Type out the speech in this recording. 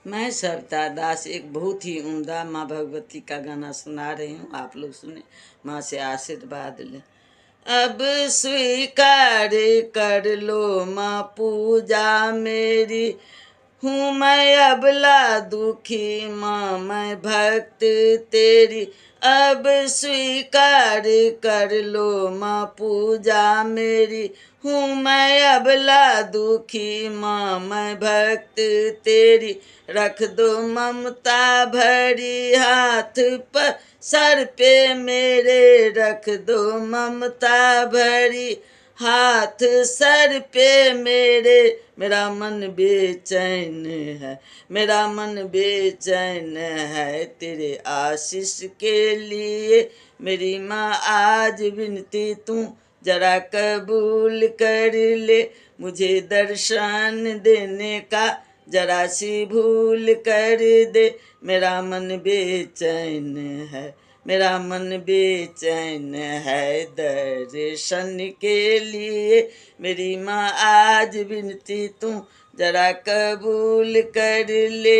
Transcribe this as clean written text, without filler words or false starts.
मैं सरिता दास एक बहुत ही उम्दा माँ भगवती का गाना सुना रही हूँ। आप लोग सुने, माँ से आशीर्वाद लें। अब स्वीकार कर लो माँ पूजा मेरी, हूँ मैं अबला दुखी माँ मैं भक्त तेरी। अब स्वीकार कर लो माँ पूजा मेरी, हूँ मैं अबला दुखी माँ मैं भक्त तेरी। रख दो ममता भरी हाथ पर सर पे मेरे, रख दो ममता भरी हाथ सर पे मेरे। मेरा मन बेचैन है, मेरा मन बेचैन है तेरे आशीष के लिए। मेरी माँ आज विनती तू जरा कबूल कर ले, मुझे दर्शन देने का जरा सी भूल कर दे। मेरा मन बेचैन है, मेरा मन बेचैन है दर्शन के लिए। मेरी माँ आज विनती तू जरा कबूल कर ले।